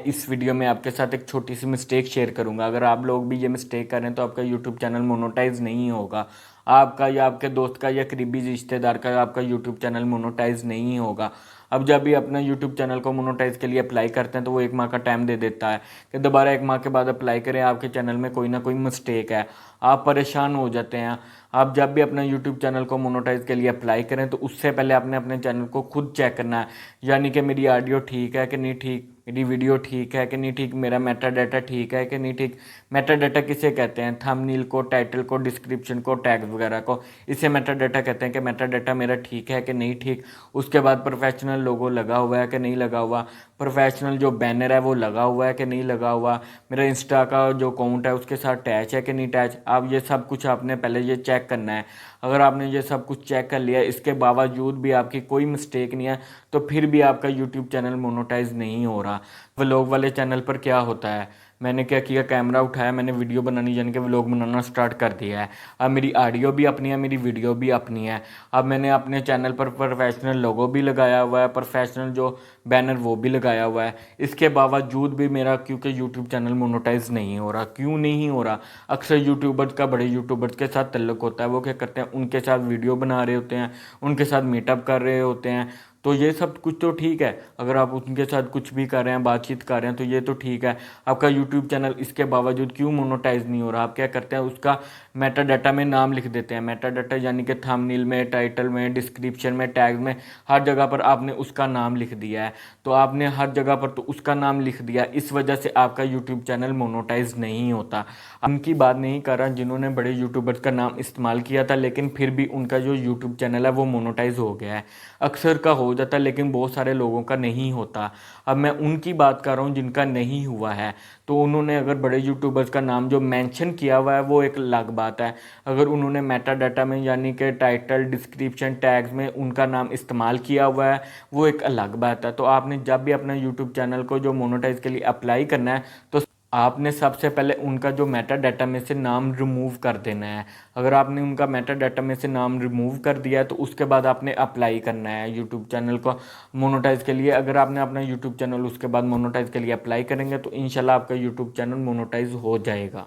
इस वीडियो में आपके साथ एक छोटी सी मिस्टेक शेयर करूंगा। अगर आप लोग भी ये मिस्टेक करें तो आपका यूट्यूब चैनल मोनेटाइज नहीं होगा। आपका या आपके दोस्त का या करीबी रिश्तेदार का आपका यूट्यूब चैनल मोनेटाइज नहीं होगा। अब जब भी अपना यूट्यूब चैनल को मोनेटाइज के लिए अप्लाई करते हैं तो वो 1 माह का टाइम दे देता है कि दोबारा 1 माह के बाद अप्लाई करें, आपके चैनल में कोई ना कोई मिस्टेक है। आप परेशान हो जाते हैं। आप जब भी अपना यूट्यूब चैनल को मोनेटाइज के लिए अप्लाई करें तो उससे पहले आपने अपने चैनल को खुद चेक करना है, यानी कि मेरी ऑडियो ठीक है कि नहीं ठीक, मेरी वीडियो ठीक है कि नहीं ठीक, मेरा मेटा डाटा ठीक है कि नहीं ठीक। मेटा डाटा किसे कहते हैं? थंबनेल को, टाइटल को, डिस्क्रिप्शन को, टैग्स वगैरह को, इसे मेटा डाटा कहते हैं कि मेटा डाटा मेरा ठीक है कि नहीं ठीक। उसके बाद प्रोफेशनल लोगो लगा हुआ है कि नहीं लगा हुआ, प्रोफेशनल जो बैनर है वो लगा हुआ है कि नहीं लगा हुआ, मेरा इंस्टा का जो अकाउंट है उसके साथ अटैच है कि नहीं अटैच। आप ये सब कुछ आपने पहले ये चेक करना है। अगर आपने ये सब कुछ चेक कर लिया, इसके बावजूद भी आपकी कोई मिस्टेक नहीं है, तो फिर भी आपका यूट्यूब चैनल मोनेटाइज नहीं हो रहा। व्लॉग वाले चैनल पर क्या होता है, मैंने क्या किया, कैमरा उठाया, मैंने वीडियो बनानी यानी कि व्लॉग बनाना स्टार्ट कर दिया है। अब मेरी ऑडियो भी अपनी है, मेरी वीडियो भी अपनी है। अब मैंने अपने चैनल पर प्रोफेशनल लोगो भी लगाया हुआ है, प्रोफेशनल जो बैनर वो भी लगाया हुआ है। इसके बावजूद भी मेरा क्योंकि यूट्यूब चैनल मोनेटाइज नहीं हो रहा। क्यों नहीं हो रहा? अक्सर यूट्यूबर्स का बड़े यूट्यूबर्स के साथ तल्लुक होता है। वो क्या करते हैं, उनके साथ वीडियो बना रहे होते हैं, उनके साथ मीटअप कर रहे होते हैं, तो ये सब कुछ तो ठीक है। अगर आप उनके साथ कुछ भी कर रहे हैं, बातचीत कर रहे हैं, तो ये तो ठीक है। आपका यूट्यूब चैनल इसके बावजूद क्यों मोनेटाइज नहीं हो रहा? आप क्या करते हैं, उसका मेटा डाटा में नाम लिख देते हैं। मेटा डाटा यानी कि थंबनेल में, टाइटल में, डिस्क्रिप्शन में, टैग में, हर जगह पर आपने उसका नाम लिख दिया है। तो आपने हर जगह पर तो उसका नाम लिख दिया, इस वजह से आपका यूट्यूब चैनल मोनेटाइज नहीं होता। उनकी बात नहीं कर रहा जिन्होंने बड़े यूट्यूबर्स का नाम इस्तेमाल किया था, लेकिन फिर भी उनका जो यूट्यूब चैनल है वो मोनेटाइज हो गया है। अक्सर का हो जाता है, लेकिन बहुत सारे लोगों का नहीं होता। अब मैं उनकी बात कर रहा हूँ जिनका नहीं हुआ है। तो उन्होंने अगर बड़े यूट्यूबर्स का नाम जो मेंशन किया हुआ है वो एक अलग बात है। अगर उन्होंने मेटा डाटा में यानी कि टाइटल, डिस्क्रिप्शन, टैग्स में उनका नाम इस्तेमाल किया हुआ है वो एक अलग बात है। तो आपने जब भी अपना यूट्यूब चैनल को जो मोनेटाइज के लिए अप्लाई करना है तो आपने सबसे पहले उनका जो मेटा डाटा में से नाम रिमूव कर देना है। अगर आपने उनका मेटा डाटा में से नाम रिमूव कर दिया है तो उसके बाद आपने अप्लाई करना है यूट्यूब चैनल को मोनेटाइज के लिए। अगर आपने अपना यूट्यूब चैनल उसके बाद मोनेटाइज के लिए अप्लाई करेंगे तो इंशाल्लाह आपका यूट्यूब चैनल मोनेटाइज हो जाएगा।